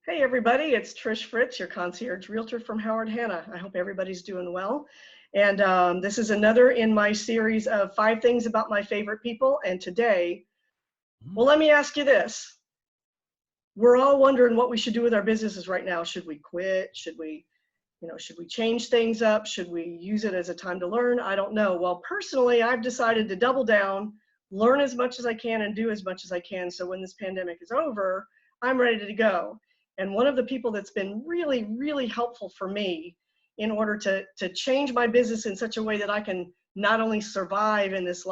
Hey everybody, it's Trish Fritz, your concierge realtor from Howard Hanna. I hope everybody's doing well. And this is another in my series of 5 things about my favorite people. And today, well, let me ask you this. We're all wondering what we should do with our businesses right now. Should we quit? Should we change things up? Should we use it as a time to learn? I don't know. Well, personally, I've decided to double down, learn as much as I can and do as much as I can. So when this pandemic is over, I'm ready to go. And one of the people that's been really, really helpful for me in order to change my business in such a way that I can not only survive in this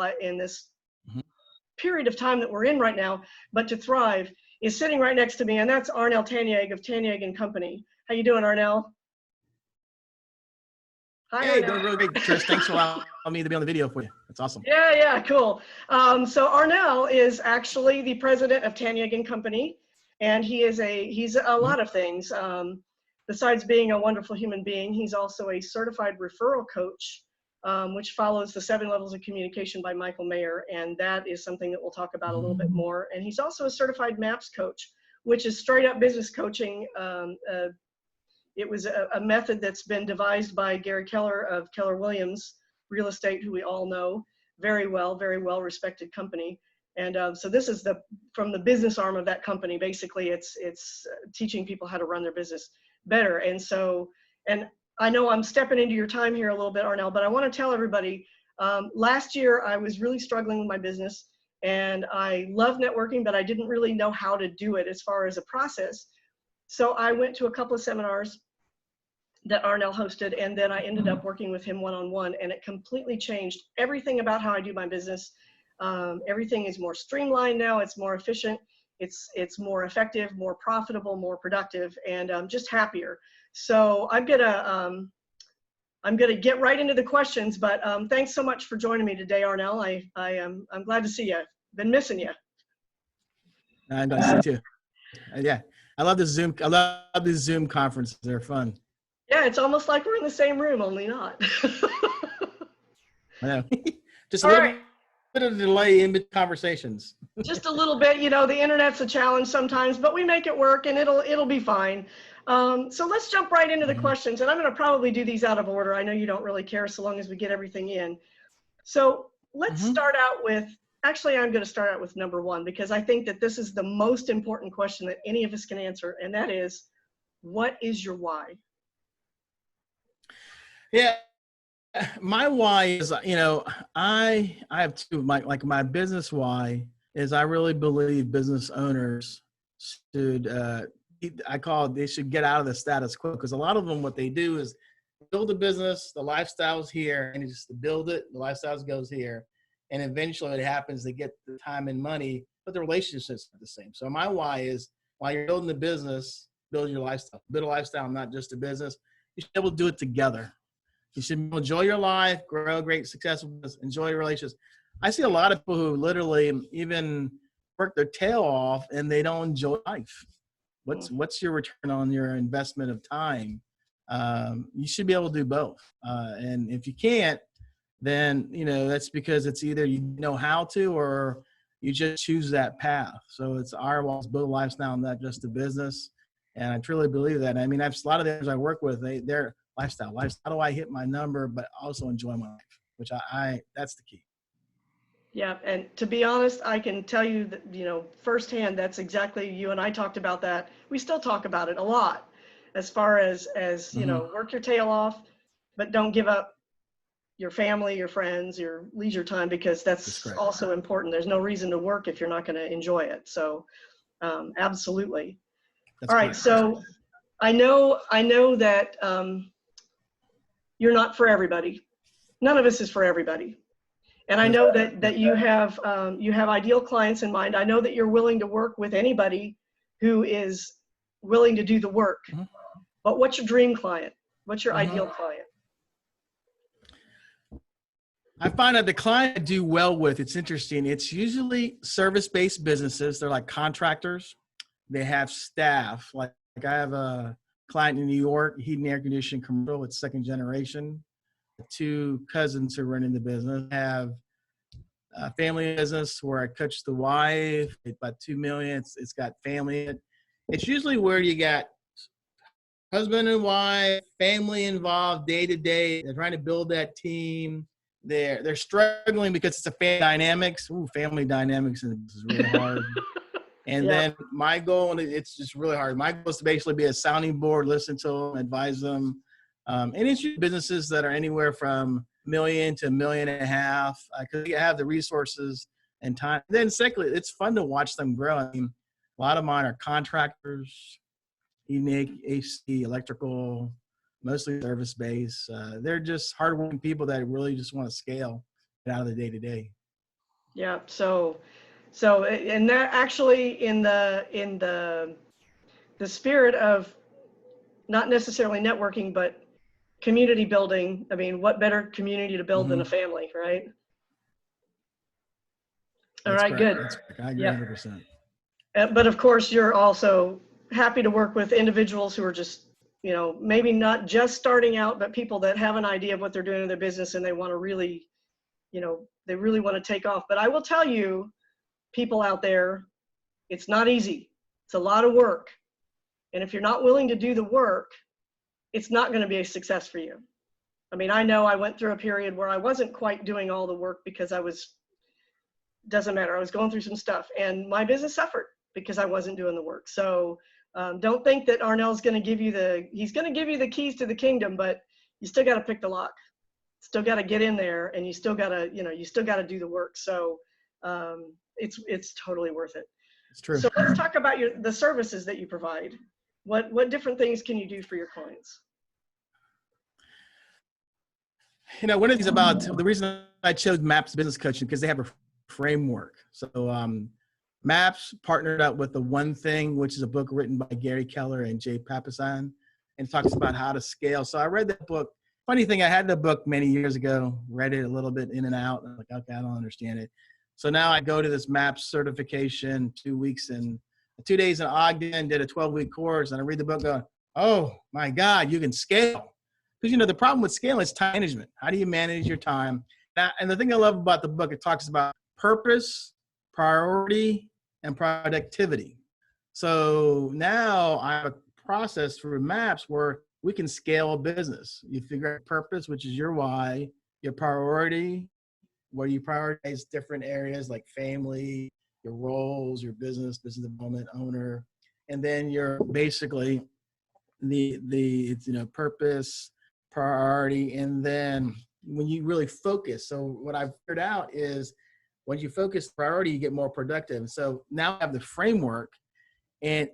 period of time that we're in right now, but to thrive, is sitting right next to me, and that's Arnel Tanyag of Tanyag and Company. How you doing, Arnel? Hi, hey, Arnel. Doing really great, Trish. Thanks for allowing me to be on the video for you. That's awesome. Yeah, cool. So Arnel is actually the president of Tanyag and Company. And he's a lot of things. Besides being a wonderful human being, he's also a certified referral coach, which follows the 7 levels of communication by Michael Mayer. And that is something that we'll talk about a little bit more. And he's also a certified MAPS coach, which is straight up business coaching. It was a method that's been devised by Gary Keller of Keller Williams Real Estate, who we all know very well respected company. And so this is from the business arm of that company. Basically, it's teaching people how to run their business better. And so, and I know I'm stepping into your time here a little bit, Arnel, but I want to tell everybody, last year I was really struggling with my business, and I love networking, but I didn't really know how to do it as far as a process. So I went to a couple of seminars that Arnel hosted, and then I ended up working with him one-on-one, and it completely changed everything about how I do my business. Everything is more streamlined now. It's more efficient. It's more effective, more profitable, more productive, and just happier. So I'm gonna get right into the questions. But thanks so much for joining me today, Arnel. I'm glad to see you. Been missing you. I'm glad to see you too. Yeah, I love the Zoom. I love these Zoom conferences. They're fun. Yeah, it's almost like we're in the same room, only not. I know. Just a little bit of delay in between conversations. Just a little bit, the internet's a challenge sometimes, but we make it work, and it'll be fine. So let's jump right into the questions, and I'm going to probably do these out of order. I know you don't really care so long as we get everything in. So let's start out with, actually, I'm going to start out with number 1, because I think that this is the most important question that any of us can answer, and that is, what is your why? Yeah. My why is, I have 2. My business why is I really believe business owners should, they should get out of the status quo, because a lot of them, what they do is build a business, the lifestyle's here, and it's just to build it, the lifestyle goes here, and eventually it happens, they get the time and money, but the relationships are the same. So my why is, while you're building the business, build your lifestyle. Build a lifestyle, not just a business. You should be able to do it together. You should enjoy your life, grow great, successful business, enjoy your relationships. I see a lot of people who literally even work their tail off and they don't enjoy life. What's your return on your investment of time? You should be able to do both. And if you can't, then, that's because it's either you know how to, or you just choose that path. So it's our walls, build a lifestyle, not just a business. And I truly believe that. I mean, a lot of the others I work with, they're lifestyle. How do I hit my number, but also enjoy my life, which that's the key. Yeah. And to be honest, I can tell you that, firsthand, that's exactly, you and I talked about that. We still talk about it a lot as far as, work your tail off, but don't give up your family, your friends, your leisure time, because that's also important. There's no reason to work if you're not going to enjoy it. So absolutely. All right. So I know that you're not for everybody. None of us is for everybody. And I know that you have ideal clients in mind. I know that you're willing to work with anybody who is willing to do the work. But what's your dream client? What's your ideal client? I find that the client I do well with, it's interesting. It's usually service-based businesses. They're like contractors. They have staff. Like I have a client in New York, heating, air conditioning, commercial. It's second generation. 2 cousins who run in the business have family business where I coach the wife. It's about 2 million. It's got family. It's usually where you got husband and wife, family involved day to day. They're trying to build that team. They're struggling because it's a family dynamics. Ooh, family dynamics is really hard. And Yeah. then my goal, and it's just really hard. My goal is to basically be a sounding board, listen to them, advise them. And it's businesses that are anywhere from $1 million to $1.5 million, because you have the resources and time. Then secondly, it's fun to watch them grow. I mean, a lot of mine are contractors, unique, AC, electrical, mostly service based. They're just hardworking people that really just want to scale out of the day to day. Yeah. So, and that actually in the spirit of not necessarily networking, but community building. I mean, what better community to build than a family, right? All right, correct. good. That's correct. I agree 100%. But of course, you're also happy to work with individuals who are just, maybe not just starting out, but people that have an idea of what they're doing in their business and they want to really, they really want to take off. But I will tell you, people out there, it's not easy. It's a lot of work. And if you're not willing to do the work, it's not going to be a success for you. I mean, I know I went through a period where I wasn't quite doing all the work because doesn't matter. I was going through some stuff and my business suffered because I wasn't doing the work. So don't think that Arnel's going to give you he's going to give you the keys to the kingdom, but you still got to pick the lock. Still got to get in there and you still got to, you still got to do the work. So it's totally worth it. It's true. So let's talk about the services that you provide. What different things can you do for your clients? One of the things about the reason I chose MAPS Business Coaching, because they have a framework. So MAPS partnered up with The One Thing, which is a book written by Gary Keller and Jay Papasan, and talks about how to scale. So I read that book. Funny thing, I had the book many years ago, read it a little bit in and out. I'm like, okay, I don't understand it. So now I go to this MAPS certification, 2 weeks and 2 days in Ogden, did a 12-week course, and I read the book going, oh my God, you can scale. Because, the problem with scaling is time management. How do you manage your time? Now, and the thing I love about the book, it talks about purpose, priority, and productivity. So now I have a process through MAPS where we can scale a business. You figure out purpose, which is your why, your priority, where you prioritize different areas like family, your roles, your business development, owner, and then you're basically it's purpose, priority, and then when you really focus. So what I've figured out is when you focus priority, you get more productive. So now I have the framework, and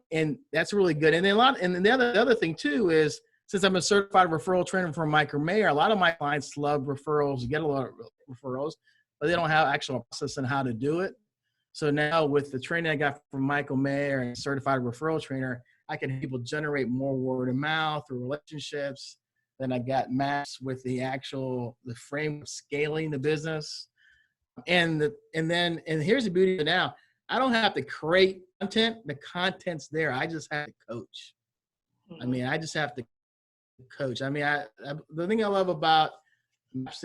that's really good. And then the other thing too is, since I'm a certified referral trainer from Michael Mayer, a lot of my clients love referrals, get a lot of referrals, but they don't have actual process on how to do it. So now with the training I got from Michael Mayer and certified referral trainer, I can help people generate more word of mouth or relationships. Then I got MAPS with the frame of scaling the business. And here's the beauty of it now. I don't have to create content. The content's there. I just have to coach. I mean, I just have to coach. I mean, the thing I love about MAPS,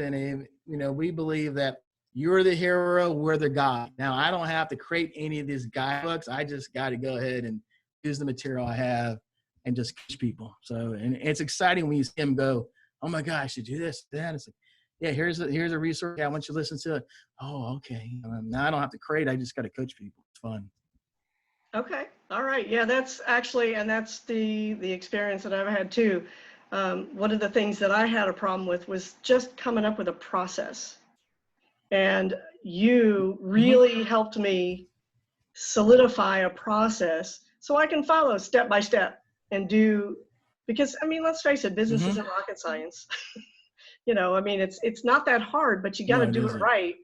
we believe that you're the hero, we're the guide. Now, I don't have to create any of these guidebooks. I just got to go ahead and use the material I have and just coach people. So, and it's exciting when you see them go, oh my gosh, I should do this, that. It's like, yeah, here's a resource. Yeah, I want you to listen to it. Oh, okay. Now I don't have to create. I just got to coach people. It's fun. Okay. All right. Yeah, that's the experience that I've had too. One of the things that I had a problem with was just coming up with a process. And you really helped me solidify a process so I can follow step by step and do, because I mean, let's face it, business isn't rocket science. I mean, it's not that hard, but you got to do it right,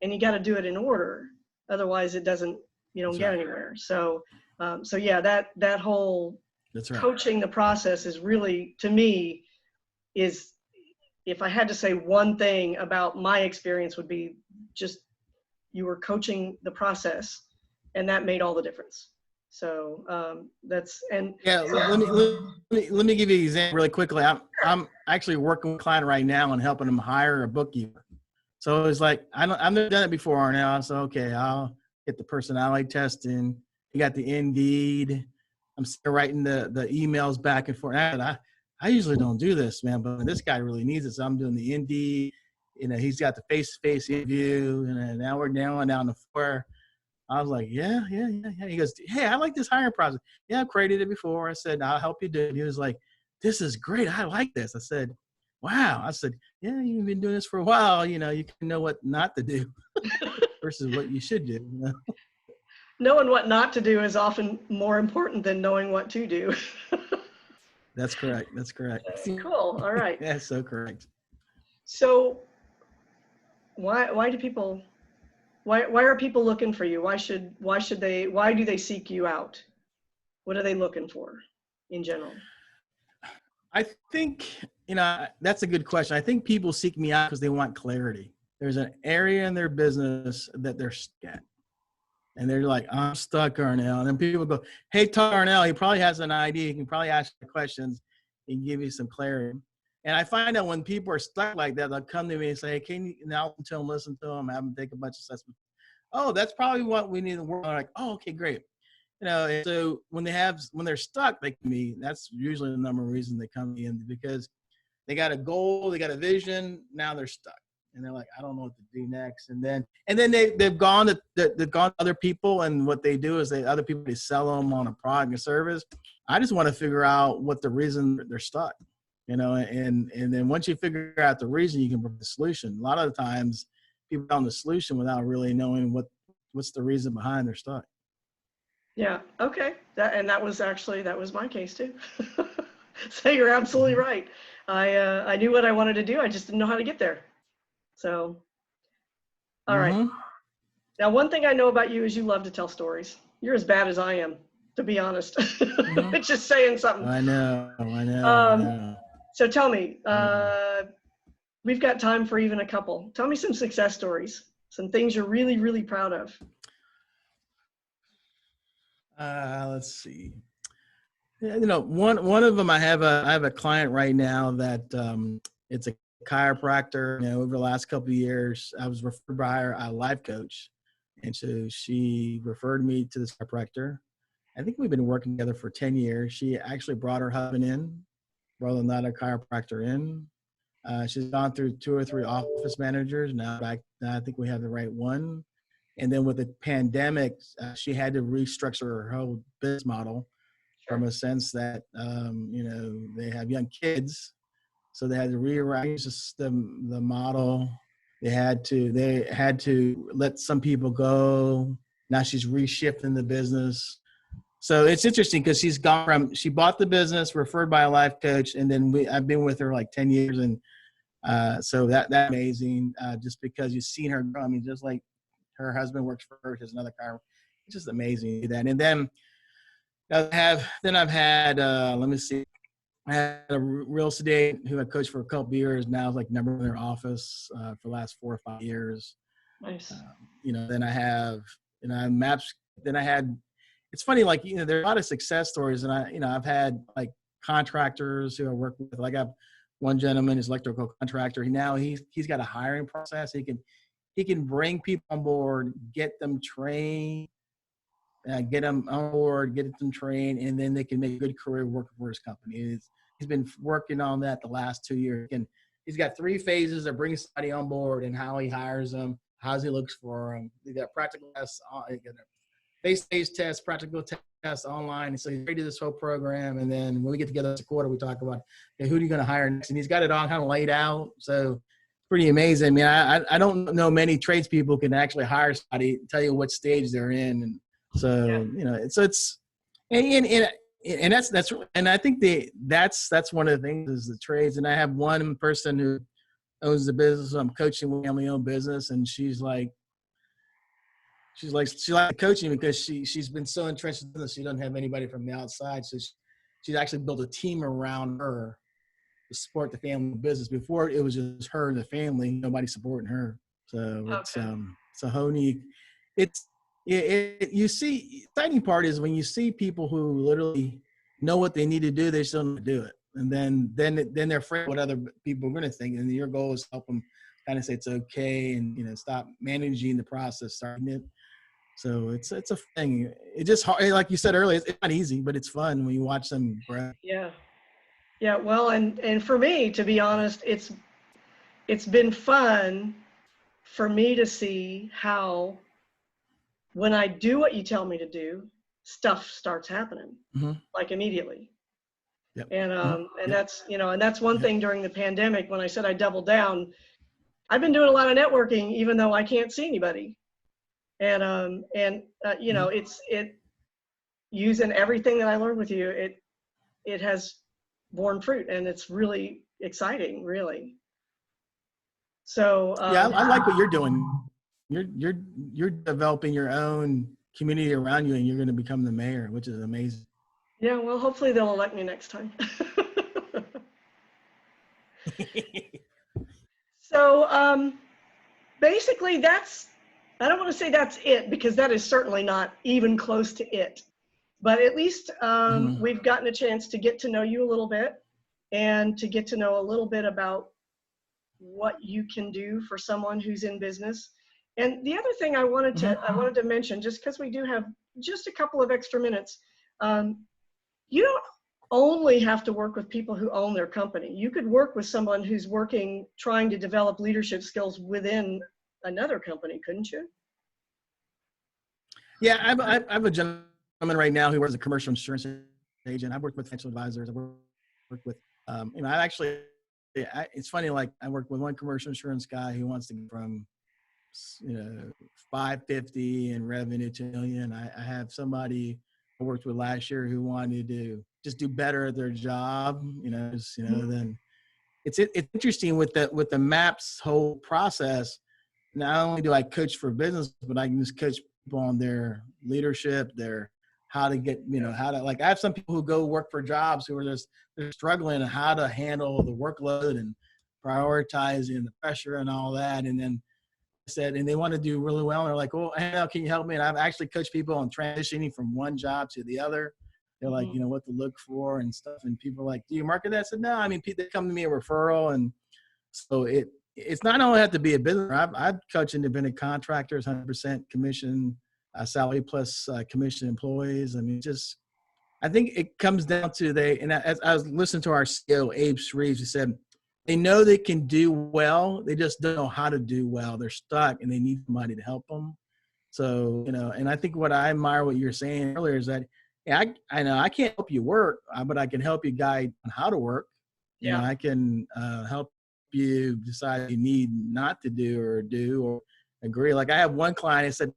and you got to do it in order. Otherwise, it doesn't, you don't get anywhere. So yeah, that whole coaching the process is really, to me, is, if I had to say one thing about my experience, would be just you were coaching the process, and that made all the difference. So let me give you an example really quickly. I'm actually working with a client right now and helping them hire a bookkeeper. So it was like, I've never done it before, Arnel. I said, okay, I'll get the personality testing. You got the Indeed. I'm still writing the emails back and forth. I usually don't do this, man, but this guy really needs it. So I'm doing the Indeed. You know, he's got the face-to-face interview, and now we're down the floor. I was like, yeah. He goes, hey, I like this hiring process. Yeah, I've created it before. I said, I'll help you do it. He was like, this is great. I like this. I said, wow. I said, yeah, you've been doing this for a while. You know, you can know what not to do versus what you should do. You know? Knowing what not to do is often more important than knowing what to do. That's correct. Cool. All right. That's so correct. So why do people looking for you? Why do they seek you out? What are they looking for in general? I think, you know, that's a good question. I think people seek me out because they want clarity. There's an area in their business that they're stuck at. And they're like, I'm stuck, Arnel. And then people go, hey, talk to Arnel. He probably has an idea. He can probably ask you questions and give you some clarity. And I find out when people are stuck like that, they'll come to me and say, hey, can you now to them, listen to them, have them take a bunch of assessments. Oh, that's probably what we need to work on. I'm like, oh, okay, great. You know, and so when they're stuck, they can be, that's usually the number of reasons they come in, because they got a goal, they got a vision, now they're stuck. And they're like, I don't know what to do next. And then they've gone to other people, and what they do is other people sell them on a product or service. I just want to figure out what the reason they're stuck, you know, and then once you figure out the reason, you can provide the solution. A lot of the times people found the solution without really knowing what's the reason behind their stuck. Yeah. Okay. That was my case too. So you're absolutely right. I knew what I wanted to do. I just didn't know how to get there. So, all right. Now, one thing I know about you is you love to tell stories. You're as bad as I am, to be honest. It's just saying something. I know. So tell me, we've got time for even a couple. Tell me some success stories, some things you're really, really proud of. Let's see. You know, one of them, I have a client right now that it's a chiropractor. You know, over the last couple of years, I was referred by a life coach, and so she referred me to this chiropractor. I think we've been working together for 10 years. She actually brought her husband brought another chiropractor in. She's gone through 2 or 3 office managers. Now I think we have the right one. And then with the pandemic, she had to restructure her whole business model from a sense that, you know, they have young kids. So they had to rearrange the model. They had to let some people go. Now she's reshifting the business. So it's interesting because she bought the business, referred by a life coach, and then I've been with her like 10 years. And so that's amazing, just because you've seen her grow. I mean, just like her husband works for her, there's another car. It's just amazing to do that. And then I've had, let me see, I had a real estate who I coached for a couple of years. Now is like number one in their office for the last 4 or 5 years. Nice. You know, then I have, you know, maps. Then I had, it's funny, like, you know, there are a lot of success stories, and I've had like contractors who I work with. Like I have one gentleman is electrical contractor. He's got a hiring process. He can bring people on board, get them trained, get them on board, get them trained, and then they can make a good career working for his company. He's been working on that the last 2 years. And he's got 3 phases of bringing somebody on board and how he hires them, how he looks for them. He got practical tests, face-to-face tests, practical tests online. And so he's ready to this whole program. And then when we get together this quarter, we talk about, hey, who are you going to hire next? And he's got it all kind of laid out. So pretty amazing. I mean, I don't know many tradespeople can actually hire somebody, tell you what stage they're in. And so, you know, and that's, and I think that's one of the things is the trades. And I have one person who owns the business. I'm coaching with family owned business. And she likes coaching because she's been so entrenched in this. She doesn't have anybody from the outside. So she's actually built a team around her to support the family business. Before it was just her and the family, nobody supporting her. So it's a whole new, you see, exciting part is when you see people who literally know what they need to do, they still don't do it. And then they're afraid what other people are going to think. And your goal is to help them kind of say it's okay and, stop managing the process, starting it. So it's a thing. It just hard, like you said earlier, it's not easy, but it's fun when you watch them grow. Yeah. Yeah. Well, and for me, to be honest, it's been fun for me to see how when I do what you tell me to do, stuff starts happening like immediately. Yep. And that's, and that's one Yep. thing during the pandemic when I said I doubled down. I've been doing a lot of networking, even though I can't see anybody. And it's using everything that I learned with you. It has borne fruit, and it's really exciting, really. So Yeah, I like what you're doing. You're developing your own community around you, and you're going to become the mayor, which is amazing. yeah, well, hopefully they'll elect me next time. So basically, I don't want to say that's it, because that is certainly not even close to it. But at least we've gotten a chance to get to know you a little bit, and to get to know a little bit about what you can do for someone who's in business. And the other thing I wanted to mention, just because we do have just a couple of extra minutes, you don't only have to work with people who own their company. You could work with someone who's trying to develop leadership skills within another company, couldn't you? Yeah, I have a gentleman right now who works as a commercial insurance agent. I've worked with financial advisors. I've worked with, it's funny, like I work with one commercial insurance guy who wants to go from, 550 in revenue to $1 million. I have somebody I worked with last year who wanted to just do better at their job, then it's interesting with the MAPS whole process. Not only do I coach for business, but I can just coach people on their leadership, their how to get, like I have some people who go work for jobs who are they're struggling on how to handle the workload and prioritizing the pressure and all that. And then and they want to do really well. And they're like, well, Arnel, can you help me? And I've actually coached people on transitioning from one job to the other. They're like, what to look for and stuff. And people are like, do you market that? I said, no, I mean, they come to me a referral. And so it's not only have to be a business. I've coached independent contractors, 100% commission, salary plus commission employees. I mean, I think it comes down to as I was listening to our CEO, Abe Shreves, he said, they know they can do well. They just don't know how to do well. They're stuck and they need somebody to help them. So, and I think what I admire what you're saying earlier is that, yeah, I know I can't help you work, but I can help you guide on how to work. Yeah. I can help you decide what you need not to do or agree. Like I have one client, I said,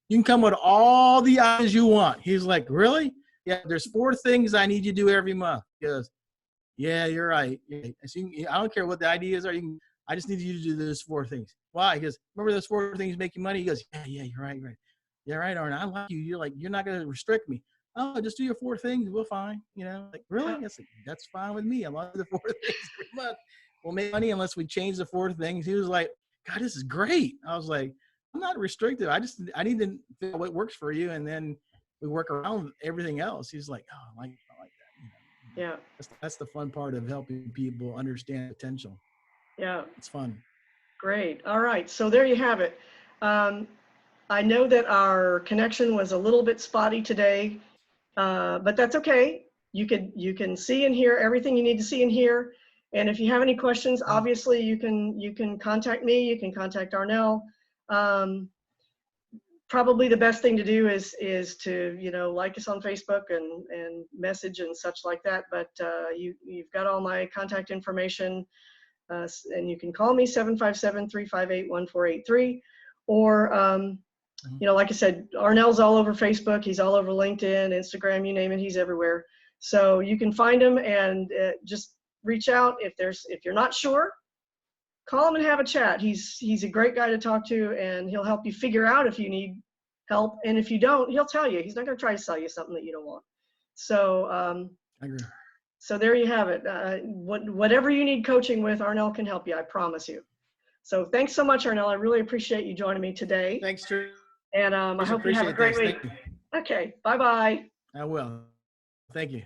you can come with all the ideas you want. He's like, really? Yeah, there's 4 things I need you to do every month. He goes, yeah, you're right. So I don't care what the ideas are. I just need you to do those 4 things. Why? He goes, remember those 4 things make you money? He goes, yeah, you're right. Yeah, right, Arnel. I like you. You're not going to restrict me. Oh, just do your 4 things. We'll fine. Like, really? I said, that's fine with me. I love the 4 things every month. We'll make money unless we change the 4 things. He was like, God, this is great. I was like, I'm not restricted. I need to figure out what works for you. And then we work around everything else. He's like, oh, I like that. Yeah. That's the fun part of helping people understand potential. Yeah. It's fun. Great. All right. So there you have it. I know that our connection was a little bit spotty today, but that's okay. You can see and hear everything you need to see and hear. And if you have any questions, obviously you can contact me. You can contact Arnel. Probably the best thing to do is to like us on Facebook and message and such like that. But you've got all my contact information, and you can call me 757-358-1483, or like I said, Arnel's all over Facebook. He's all over LinkedIn, Instagram, you name it. He's everywhere. So you can find him and just reach out if you're not sure. Call him and have a chat. He's a great guy to talk to, and he'll help you figure out if you need help. And if you don't, he'll tell you. He's not going to try to sell you something that you don't want. So I agree. So there you have it. Whatever you need coaching with, Arnel can help you. I promise you. So thanks so much, Arnel. I really appreciate you joining me today. Thanks, Drew. And I hope you have a great week. Okay. Bye-bye. I will. Thank you.